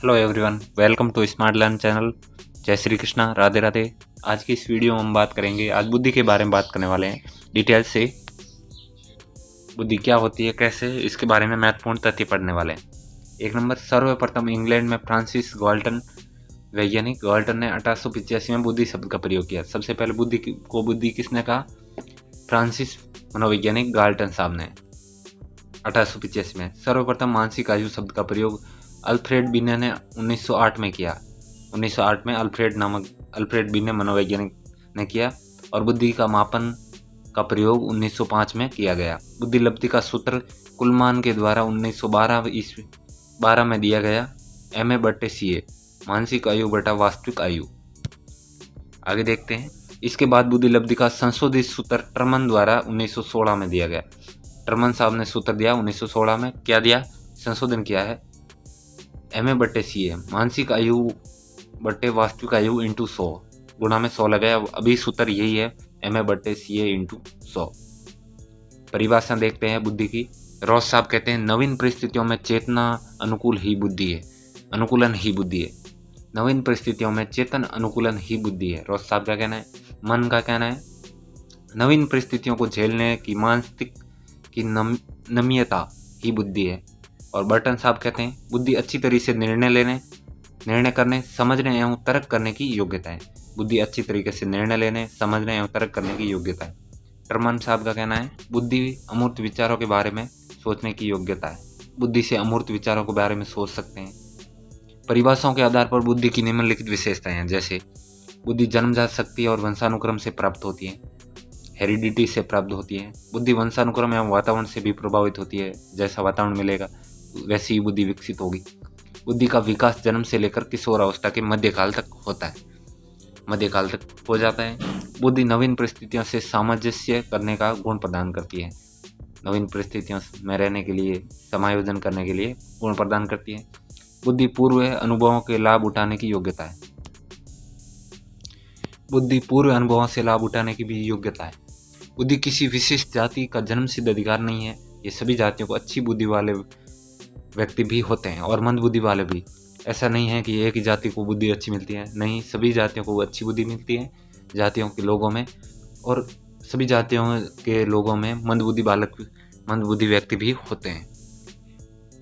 Hello everyone, welcome to smart learn channel. जय श्री कृष्णा, राधे राधे। आज की इस वीडियो में हम बात करेंगे, आज बुद्धि के बारे में बात करने वाले हैं डिटेल से। बुद्धि क्या होती है, कैसे, इसके बारे में महत्वपूर्ण तथ्य पढ़ने वाले हैं। एक नंबर, सर्वप्रथम इंग्लैंड में फ्रांसिस गाल्टन वैज्ञानिक गाल्टन ने 1885 में बुद्धि शब्द का प्रयोग किया। सबसे पहले बुद्धि किसने कहा? फ्रांसिस मनोवैज्ञानिक गाल्टन साहब ने 1885 में। सर्वप्रथम मानसिक आयु शब्द का प्रयोग अल्फ्रेड बिने ने 1908 में किया। 1908 में अल्फ्रेड बिने मनोवैज्ञानिक ने किया। और बुद्धि का मापन का प्रयोग 1905 में किया गया। बुद्धिलब्धि का सूत्र कुलमान के द्वारा 1912 में दिया गया। MA/CA, मानसिक आयु बटा वास्तविक आयु। आगे देखते हैं। इसके बाद बुद्धिलब्धि का संशोधित सूत्र टर्मन द्वारा 1916 में दिया गया। टर्मन साहब ने सूत्र दिया 1916 में। क्या दिया? संशोधन किया है। MA/CA, मानसिक आयु बटे वास्तविक आयु इंटू 100, गुणा में 100 लगाया। अभी सूत्र यही है, MA/CA इंटू 100। परिभाषा देखते हैं बुद्धि की। रॉस साहब कहते हैं, नवीन परिस्थितियों में चेतना अनुकूलन ही बुद्धि है। नवीन परिस्थितियों में चेतन अनुकूलन ही बुद्धि है। रॉस साहब का कहना है। मन का कहना है, नवीन परिस्थितियों को झेलने की मानसिक की नम्यता ही बुद्धि है। और बर्टन साहब कहते हैं, बुद्धि अच्छी तरह से निर्णय करने, समझने एवं तर्क करने की योग्यता है। बुद्धि अच्छी तरीके से निर्णय लेने, समझने एवं तर्क करने की योग्यता है। टर्मन साहब का कहना है, बुद्धि अमूर्त विचारों के बारे में सोचने की योग्यता है। बुद्धि से अमूर्त विचारों के बारे में सोच सकते हैं। परिभाषाओं के आधार पर बुद्धि की निम्नलिखित विशेषताएं हैं, जैसे बुद्धि जन्मजात शक्ति और वंशानुक्रम से प्राप्त होती है, हेरिडिटी से प्राप्त होती है। बुद्धि वंशानुक्रम एवं वातावरण से भी प्रभावित होती है। जैसा वातावरण मिलेगा वैसी ही बुद्धि विकसित होगी। बुद्धि का विकास जन्म से लेकर किशोरावस्था के मध्यकाल तक हो जाता है। बुद्धि नवीन परिस्थितियों से सामंजस्य करने का गुण प्रदान करती है। नवीन परिस्थितियों में रहने के लिए, समायोजन करने के लिए गुण प्रदान करती है। बुद्धि पूर्व अनुभवों के लाभ उठाने की योग्यता है। बुद्धि पूर्व अनुभवों से लाभ उठाने की भी योग्यता है। बुद्धि किसी विशिष्ट जाति का जन्म सिद्ध अधिकार नहीं है। ये सभी जातियों को अच्छी बुद्धि वाले व्यक्ति भी होते हैं और मंद बुद्धि वाले भी। ऐसा नहीं है कि एक ही जाति को बुद्धि अच्छी मिलती है, नहीं, सभी जातियों को अच्छी बुद्धि मिलती है जातियों के लोगों में। और सभी जातियों के लोगों में मंद बुद्धि व्यक्ति भी होते हैं।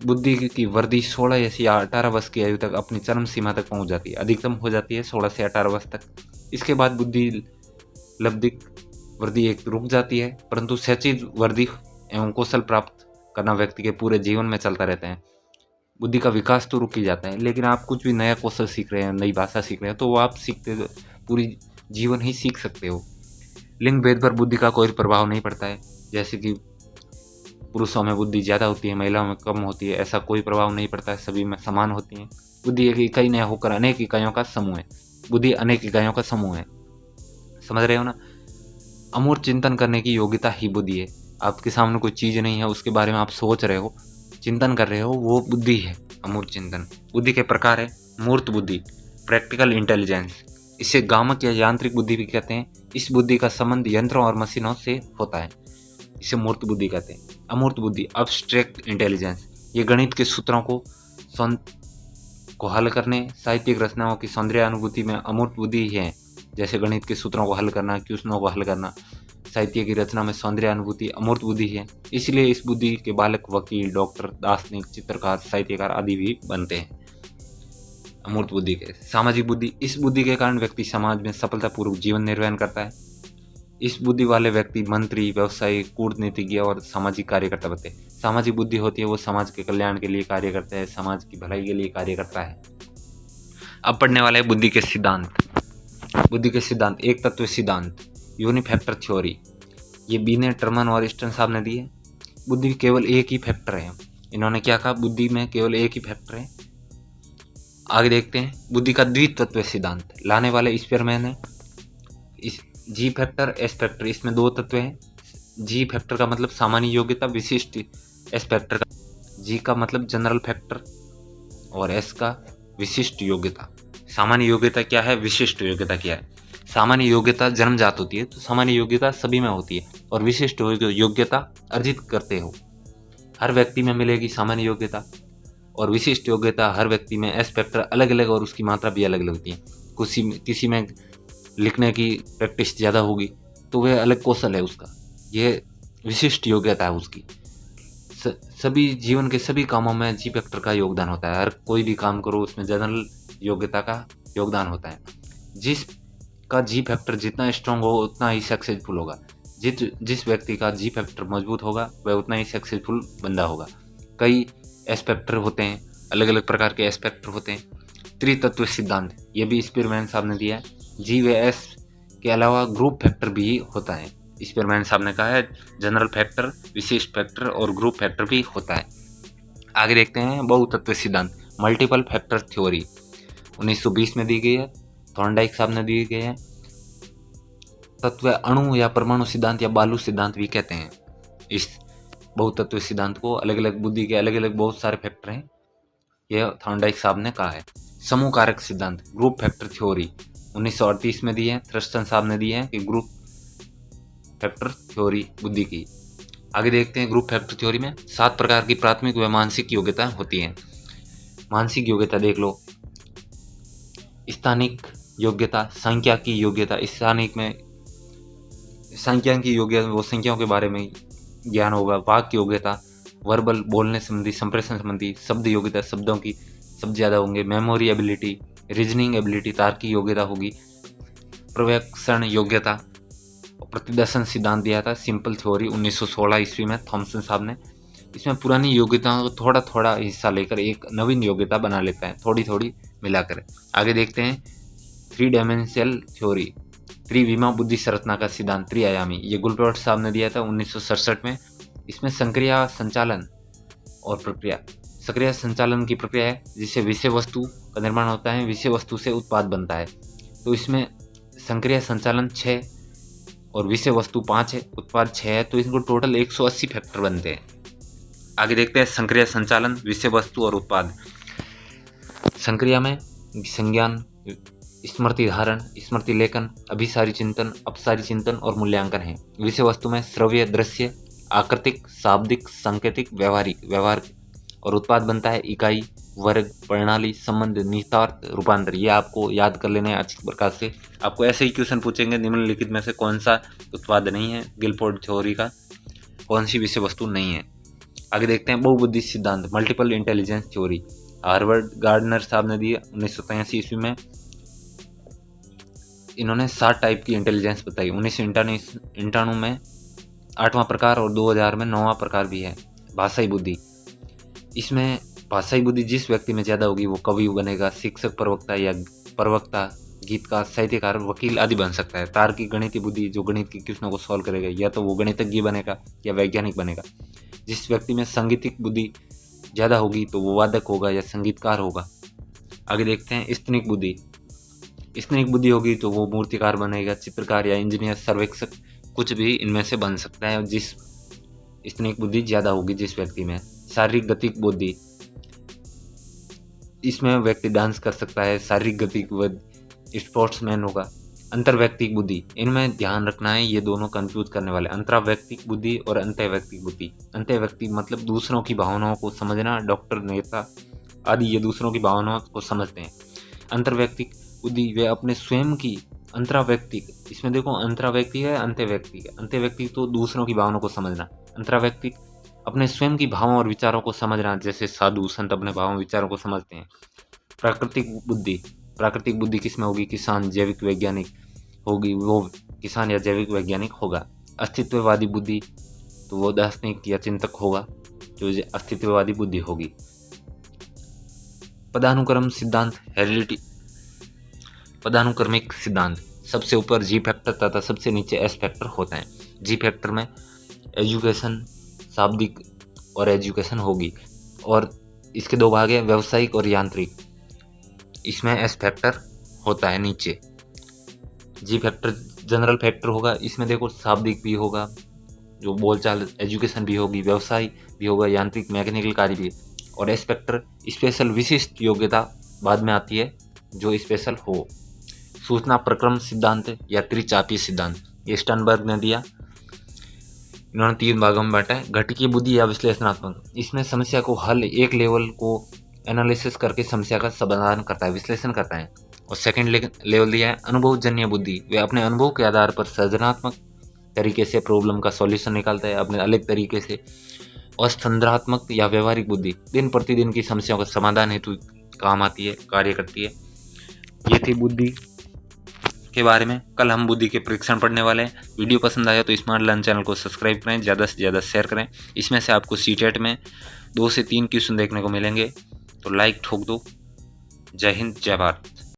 बुद्धि की वृद्धि 16 या 18 वर्ष की आयु तक अपनी चरम सीमा तक पहुंच जाती है। अधिकतम हो जाती है 16 से 18 वर्ष तक। इसके बाद बुद्धि लब्धिक वृद्धि एक रुक जाती है, परंतु सचिव वृद्धि एवं कौशल प्राप्त करना व्यक्ति के पूरे जीवन में चलता रहता है। बुद्धि का विकास तो रुक ही जाता है, लेकिन आप कुछ भी नया कौशल सीख रहे हैं, नई भाषा सीख रहे हैं, तो वो आप पूरी जीवन ही सीख सकते हो। लिंग भेद पर बुद्धि का कोई प्रभाव नहीं पड़ता है। जैसे कि पुरुषों में बुद्धि ज़्यादा होती है, महिलाओं में कम होती है, ऐसा कोई प्रभाव नहीं पड़ता है। सभी में समान होती है। बुद्धि एक इकाई नहीं होकर अनेक इकाइयों का समूह है। बुद्धि अनेक इकाइयों का समूह है। समझ रहे हो ना? अमूर्त चिंतन करने की योग्यता ही बुद्धि है। आपके सामने कोई चीज़ नहीं है, उसके बारे में आप सोच रहे हो, चिंतन कर रहे हो, वो बुद्धि है, अमूर्त चिंतन। बुद्धि के प्रकार है, मूर्त बुद्धि, प्रैक्टिकल इंटेलिजेंस, इसे गामक या यांत्रिक बुद्धि भी कहते हैं। इस बुद्धि का संबंध यंत्रों और मशीनों से होता है, इसे मूर्त बुद्धि कहते हैं। अमूर्त बुद्धि, अब्स्ट्रैक्ट इंटेलिजेंस, ये गणित के सूत्रों को हल करने, साहित्यिक रचनाओं की सौंदर्य अनुभूति में अमूर्त बुद्धि ही है। जैसे गणित के सूत्रों को हल करना, क्वेश्चनों को हल करना, साहित्य की रचना में सौंदर्य अनुभूति अमूर्त बुद्धि है। इसलिए इस बुद्धि के बालक वकील, डॉक्टर, दार्शनिक, चित्रकार, साहित्यकार आदि भी बनते हैं। अमूर्त बुद्धि के। सामाजिक बुद्धि, इस बुद्धि के कारण व्यक्ति समाज में सफलतापूर्वक जीवन निर्वहन करता है। इस बुद्धि वाले व्यक्ति मंत्री, व्यवसायी, कूटनीतिज्ञ और सामाजिक कार्यकर्ता बनते हैं। सामाजिक बुद्धि होती है वो समाज के कल्याण के लिए कार्य करता है, समाज की भलाई के लिए कार्य करता है। अब पढ़ने वाले बुद्धि के सिद्धांत। बुद्धि के सिद्धांत, एक तत्व सिद्धांत, यूनिफैक्टर थ्योरी, ये बीने, टर्मन और स्टर्न साहब ने दी है। बुद्धि केवल एक ही फैक्टर है। इन्होंने क्या कहा? बुद्धि में केवल एक ही फैक्टर है। आगे देखते हैं। बुद्धि का द्वितत्व सिद्धांत लाने वाले स्पीयरमैन है। इस जी फैक्टर, एस फैक्टर, इसमें दो तत्व हैं। जी फैक्टर का मतलब सामान्य योग्यता, विशिष्ट। एस फैक्टर का, जी का मतलब जनरल फैक्टर और एस का विशिष्ट योग्यता। सामान्य योग्यता क्या है, विशिष्ट योग्यता क्या है? सामान्य योग्यता जन्मजात होती है, तो सामान्य योग्यता सभी में होती है, और विशिष्ट योग्यता अर्जित करते हो, हर व्यक्ति में मिलेगी सामान्य योग्यता। और विशिष्ट योग्यता हर व्यक्ति में एस फैक्टर अलग अलग और उसकी मात्रा भी अलग अलग होती है। किसी में लिखने की प्रैक्टिस ज़्यादा होगी तो वह अलग कौशल है उसका, ये विशिष्ट योग्यता है उसकी। सभी जीवन के सभी कामों में जी फैक्टर का योगदान होता है। हर कोई भी काम करो उसमें जनरल योग्यता का योगदान होता है। जिसका जी फैक्टर जितना स्ट्रांग हो उतना ही सक्सेसफुल होगा। जिस व्यक्ति का जी फैक्टर मजबूत होगा वह उतना ही सक्सेसफुल बंदा होगा। कई एस फैक्टर होते हैं, अलग अलग प्रकार के एस फैक्टर होते हैं। त्रितत्व सिद्धांत ये भी स्पीरमैन साहब ने दिया है। जी व एस के अलावा ग्रुप फैक्टर भी होता है। स्पीरमैन साहब ने कहा है जनरल फैक्टर, विशिष्ट फैक्टर और ग्रुप फैक्टर भी होता है। आगे देखते हैं बहुतत्व सिद्धांत, मल्टीपल फैक्टर थ्योरी 1920 में दी गई है, थॉर्नडाइक साहब ने दी गई है। तत्व अणु या परमाणु सिद्धांत या बालू सिद्धांत भी कहते हैं इस बहुतत्व सिद्धांत को। अलग अलग बुद्धि के अलग अलग बहुत सारे फैक्टर हैं, यह थॉर्नडाइक साहब ने कहा है। समूह कारक सिद्धांत, ग्रुप फैक्टर थ्योरी 1938 में दी है, थ्रस्टन साहब ने दी है कि ग्रुप फैक्टर थ्योरी बुद्धि की। आगे देखते हैं ग्रुप फैक्टर थ्योरी में 7 प्रकार की प्राथमिक व मानसिक योग्यता होती हैं। मानसिक योग्यता देख लो, स्थानिक योग्यता, सांख्यिकी योग्यता। स्थानिक में सांख्यिकी योग्यता वो संख्याओं के बारे में ज्ञान होगा। वाक्य योग्यता, वर्बल बोलने संबंधी, संप्रेषण संबंधी। शब्द योग्यता, शब्दों की शब्द ज़्यादा होंगे। मेमोरी एबिलिटी, रीजनिंग एबिलिटी, तार्किक योग्यता होगी। प्रव्यक्षण योग्यता, प्रतिदर्शन सिद्धांत दिया था सिंपल थ्योरी 1916 ईस्वी में थॉमसन साहब ने। इसमें पुरानी योग्यताओं को थोड़ा थोड़ा हिस्सा लेकर एक नवीन योग्यता बना लेता है, थोड़ी थोड़ी मिलाकर। आगे देखते हैं 3 डायमेंशनल थ्योरी, त्रिविमा बुद्धि संरचना का सिद्धांत, त्रिआयामी। ये गुलबर्ट साहब ने दिया था 1967 में। इसमें संक्रिया संचालन और प्रक्रिया, सक्रिय संचालन की प्रक्रिया है जिससे विषय वस्तु का निर्माण होता है, विषय वस्तु से उत्पाद बनता है। तो इसमें संक्रिय संचालन 6 और विषय वस्तु 5 है, उत्पाद 6 है, तो इनको टोटल 180 फैक्टर बनते हैं। आगे देखते हैं संक्रिय संचालन, विषय वस्तु और उत्पाद। संक्रिया में संज्ञान, स्मृति धारण, स्मृति लेखन, अभिसारी चिंतन, अपसारी चिंतन और मूल्यांकन है। विषय वस्तु में श्रव्य, दृश्य, आकृतिक, शाब्दिक, सांकेतिक, व्यवहारिक, व्यवहार। और उत्पाद बनता है इकाई, वर्ग, प्रणाली, संबंध, निहितार्थ, रूपांतर। ये आपको याद कर लेना है अच्छी प्रकार से। आपको ऐसे ही क्वेश्चन पूछेंगे निम्नलिखित में से कौन सा उत्पाद नहीं है गिलफोर्ड थ्योरी का, कौन सी विषय वस्तु नहीं है। आगे देखते हैं बहुबुद्धि सिद्धांत, multiple intelligence theory. Harvard gardener साहब ने दिया 1983 ईस्वी में। इन्होंने 7 टाइप की इंटेलिजेंस बताई। 1991 में 8वां प्रकार और 2000 में 9वां प्रकार भी है, भाषाई बुद्धि। इसमें भाषाई बुद्धि जिस व्यक्ति में ज़्यादा होगी वो कवि बनेगा, शिक्षक, प्रवक्ता, गीतकार, साहित्यकार, वकील आदि बन सकता है। तार्किक गणितीय बुद्धि, जो गणित के क्वेश्चनों को सॉल्व करेगा, या तो वो गणितज्ञ बनेगा या वैज्ञानिक बनेगा। जिस व्यक्ति में सांगीतिक बुद्धि ज़्यादा होगी तो वो वादक होगा या संगीतकार होगा। आगे देखते हैं स्तनिक बुद्धि। स्तनिक बुद्धि होगी तो वो मूर्तिकार बनेगा, चित्रकार या इंजीनियर, सर्वेक्षक, कुछ भी इनमें से बन सकता है जिस स्तनिक बुद्धि ज़्यादा होगी जिस व्यक्ति में। शारीरिक गतिक बुद्धि, इसमें व्यक्ति डांस कर सकता है, शारीरिक गतिक स्पोर्ट्समैन होगा। अंतर्वैयक्तिक बुद्धि, इनमें ध्यान रखना है, ये दोनों कंफ्यूज करने वाले। अंतर्वैयक्तिक बुद्धि और अंतर्वैयक्तिक बुद्धि। अंतर्वैयक्तिक मतलब दूसरों की भावनाओं को समझना, डॉक्टर, नेता आदि ये दूसरों की भावनाओं को समझते हैं। अंतर्वैयक्तिक बुद्धि वे अपने स्वयं की, अंतर्वैयक्तिक, इसमें देखो अंतर्वैयक्तिक है, अंतर्वैयक्तिक है। अंतर्वैयक्तिक तो दूसरों की भावनाओं को समझना, अंतर्वैयक्तिक अपने स्वयं की भावों और विचारों को समझना, जैसे साधु संत अपने भावों विचारों को समझते हैं। प्राकृतिक बुद्धि, प्राकृतिक बुद्धि किसमें होगी? किसान, जैविक वैज्ञानिक होगी, वो किसान या जैविक वैज्ञानिक होगा। अस्तित्ववादी बुद्धि तो वो दार्शनिक या चिंतक होगा, जो अस्तित्ववादी बुद्धि होगी। पदानुक्रम सिद्धांत, हेरिडिटी, पदानुक्रमिक सिद्धांत, सबसे ऊपर जी फैक्टर तथा सबसे नीचे एस फैक्टर होता है। जी फैक्टर में एजुकेशन, शाब्दिक और एजुकेशन होगी, और इसके 2 भाग है, व्यावसायिक और यांत्रिक। इसमें एस फैक्टर होता है नीचे। जी फैक्टर जनरल फैक्टर होगा, इसमें देखो शाब्दिक भी होगा, जो बोलचाल, एजुकेशन भी होगी, व्यवसाय भी होगा, यांत्रिक मैकेनिकल कार्य भी। और एस फैक्टर स्पेशल, विशिष्ट योग्यता बाद में आती है जो स्पेशल हो। सूचना प्रक्रम सिद्धांत या त्रिचापीय सिद्धांत, ये स्टर्नबर्ग ने दिया। इन्होंने 3 भागों में बांटा है। घटिकीय बुद्धि या विश्लेषणात्मक, इसमें समस्या को हल एक लेवल को एनालिसिस करके समस्या का समाधान करता है, विश्लेषण करता है। और सेकंड लेवल दिया है अनुभवजन्य बुद्धि, वे अपने अनुभव के आधार पर सृजनात्मक तरीके से प्रॉब्लम का सॉल्यूशन निकालता है अपने अलग तरीके से। और संदर्भात्मक या व्यवहारिक बुद्धि, दिन प्रतिदिन की समस्याओं का समाधान हेतु काम आती है, कार्य करती है। ये थी बुद्धि के बारे में। कल हम बुद्धि के परीक्षण पढ़ने वाले हैं। वीडियो पसंद आया तो स्मार्ट लर्न चैनल को सब्सक्राइब करें, ज़्यादा से ज़्यादा शेयर करें। इसमें से आपको सीटेट में 2 से 3 क्वेश्चन देखने को मिलेंगे, तो लाइक ठोक दो। जय हिंद, जय भारत।